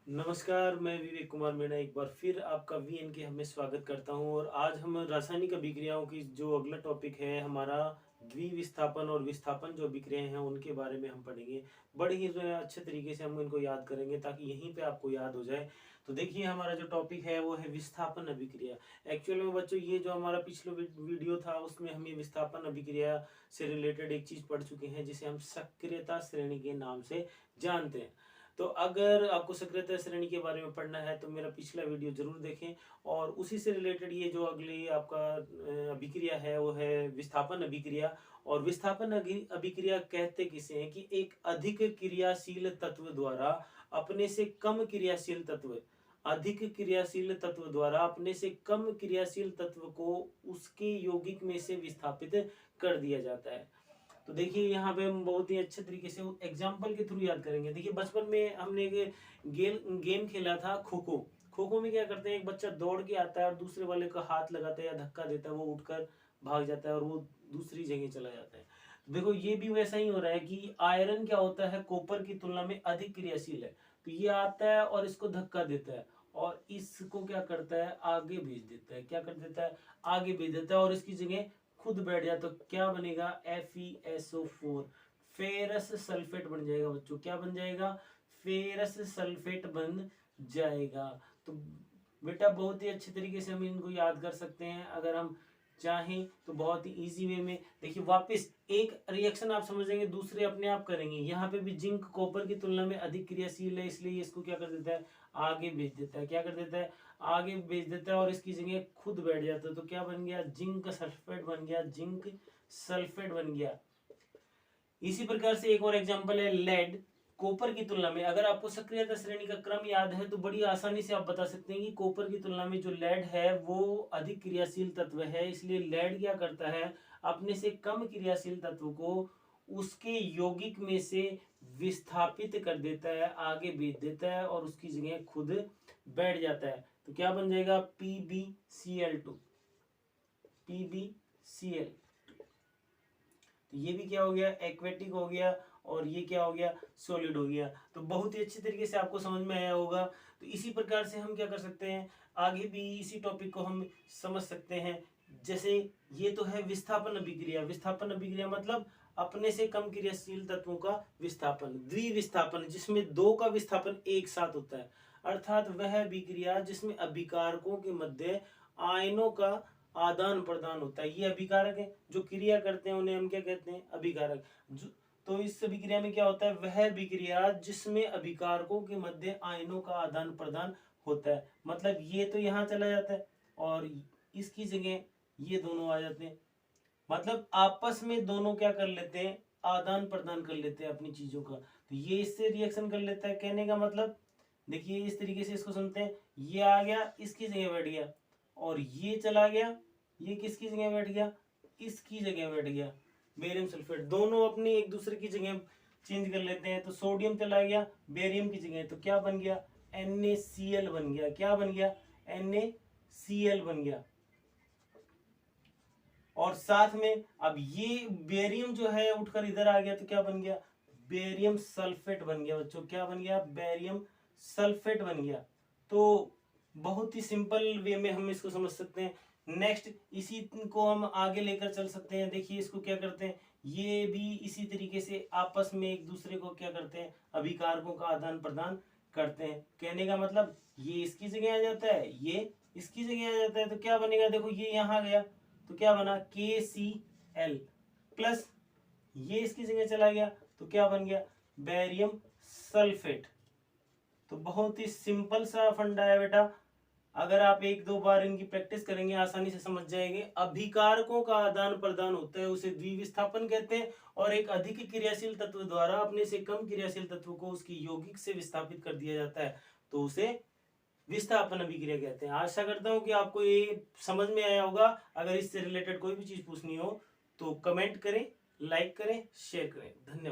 नमस्कार, मैं विवेक कुमार मीणा एक बार फिर आपका वीएन के में स्वागत करता हूं। और आज हम रासायनिक अभिक्रियाओं की जो अगला टॉपिक है हमारा द्विविस्थापन और विस्थापन जो अभिक्रियाएं हैं उनके बारे में हम पढ़ेंगे। बड़े ही जो है अच्छे तरीके से हम इनको याद करेंगे ताकि यहीं पे आपको याद हो जाए। तो देखिए हमारा जो टॉपिक है वो है विस्थापन अभिक्रिया। एक्चुअल में बच्चों ये जो हमारा पिछला वीडियो था उसमें हम ये विस्थापन अभिक्रिया से रिलेटेड एक चीज पढ़ चुके हैं जिसे हम सक्रियता श्रेणी के नाम से जानते हैं। तो अगर आपको सक्रियता श्रेणी के बारे में पढ़ना है तो मेरा पिछला वीडियो जरूर देखें। और उसी से रिलेटेड ये जो अगली आपका अभिक्रिया है वो है विस्थापन अभिक्रिया। और विस्थापन अभिक्रिया कहते किसे हैं कि एक अधिक क्रियाशील तत्व द्वारा अपने से कम क्रियाशील तत्व अधिक क्रियाशील तत्व द्वारा अपने से कम क्रियाशील तत्व को उसके यौगिक में से विस्थापित कर दिया जाता है। तो देखिए यहाँ पे हम बहुत ही अच्छे तरीके से एग्जाम्पल के थ्रू याद करेंगे। देखिए बचपन में हमने एक गेम खेला था खो खो। खो खो में क्या करते हैं, एक बच्चा दौड़ के आता है और दूसरे वाले का हाथ लगाता है या धक्का देता है, वो उठकर भाग जाता है और वो दूसरी जगह चला जाता है। तो देखो ये भी वैसा ही हो रहा है कि आयरन क्या होता है, कॉपर की तुलना में अधिक क्रियाशील है। तो ये आता है और इसको धक्का देता है और इसको क्या करता है, आगे भेज देता है। क्या कर देता है, आगे भेज देता है और इसकी जगह खुद बैठ जाए तो क्या बनेगा, FeSO4 फेरस सल्फेट बन जाएगा। बच्चों क्या बन जाएगा, फेरस सल्फेट बन जाएगा। तो बेटा बहुत ही अच्छे तरीके से हम इनको याद कर सकते हैं अगर हम चाहें तो बहुत ही इजी वे में। देखिए वापस एक रिएक्शन आप समझेंगे, दूसरे अपने आप करेंगे। यहाँ पे भी जिंक कॉपर की तुलना में अधिक क्रियाशील है, इसलिए इसको क्या कर देता है, आगे भेज देता है। क्या कर देता है, आगे भेज देता है और इसकी जगह खुद बैठ जाता है। तो क्या बन गया, जिंक सल्फेट बन गया, जिंक सल्फेट बन गया। इसी प्रकार से एक और एग्जांपल है लेड कॉपर की तुलना में। अगर आपको सक्रियता श्रेणी का क्रम याद है तो बड़ी आसानी से आप बता सकते हैं कि कॉपर की तुलना में जो लेड है वो अधिक क्रियाशील तत्व है, इसलिए लेड क्या करता है, अपने से कम क्रियाशील तत्व को उसके यौगिक में से विस्थापित कर देता है, आगे भेज देता है और उसकी जगह खुद बैठ जाता है। तो क्या बन जाएगा, PbCl2 PbCl। तो ये भी क्या हो गया, एक्वेटिक हो गया और ये क्या हो गया, सॉलिड हो गया। तो बहुत ही अच्छी तरीके से आपको समझ में आया होगा। तो इसी प्रकार से हम क्या कर सकते हैं, आगे भी इसी टॉपिक को हम समझ सकते हैं। जैसे ये तो है विस्थापन अभिक्रिया। विस्थापन अभिक्रिया मतलब अपने से कम क्रियाशील तत्वों का विस्थापन। द्विविस्थापन जिसमें दो का विस्थापन एक साथ होता है, अर्थात वह अभिक्रिया जिसमें अभिकारकों के मध्य आयनों का आदान प्रदान होता है। ये अभिकारक है, जो क्रिया करते हैं उन्हें हम क्या कहते हैं, अभिकारक। तो इस अभिक्रिया में क्या होता है, वह अभिक्रिया जिसमें अभिकारकों के मध्य आयनों का आदान प्रदान होता है। मतलब ये तो यहाँ चला जाता है और इसकी जगह ये दोनों आ जाते हैं। मतलब आपस में दोनों क्या कर लेते हैं, आदान प्रदान कर लेते हैं अपनी चीजों का। तो ये इससे रिएक्शन कर लेता है। कहने का मतलब देखिए इस तरीके से इसको सुनते हैं, ये आ गया इसकी जगह बैठ गया और ये चला गया, ये किसकी जगह बैठ गया, इसकी जगह बैठ गया। बेरियम सल्फेट दोनों अपनी एक दूसरे की जगह चेंज कर लेते हैं। तो सोडियम चला गया बेरियम की जगह, तो क्या बन गया, NaCl बन गया। क्या बन गया, NaCl बन गया। और साथ में अब ये बेरियम जो है उठकर इधर आ गया तो क्या बन गया, बेरियम सल्फेट बन गया। बच्चों क्या बन गया, बेरियम सल्फेट बन गया। तो बहुत ही सिंपल वे में हम इसको समझ सकते हैं। नेक्स्ट इसी को हम आगे लेकर चल सकते हैं। देखिए इसको क्या करते हैं, ये भी इसी तरीके से आपस में एक दूसरे को क्या करते हैं, अभिकारकों का आदान प्रदान करते हैं। कहने का मतलब ये इसकी जगह आ जाता है, ये इसकी जगह आ जाता है। तो क्या बनेगा, देखो ये यहाँ गया तो क्या बना, KCl प्लस ये इसकी जगह चला गया तो क्या बन गया, बेरियम सल्फेट। तो बहुत ही सिंपल सा फंडा है बेटा। अगर आप एक दो बार इनकी प्रैक्टिस करेंगे आसानी से समझ जाएंगे। अभिकारकों का आदान प्रदान होता है उसे द्विविस्थापन कहते हैं। और एक अधिक क्रियाशील तत्व द्वारा अपने से कम क्रियाशील तत्व को उसकी यौगिक से विस्थापित कर दिया जाता है, तो उसे विस्थापन अभिक्रिया कहते हैं। आशा करता हूं कि आपको ये समझ में आया होगा। अगर इससे रिलेटेड कोई भी चीज पूछनी हो तो कमेंट करें, लाइक करें, शेयर करें। धन्यवाद।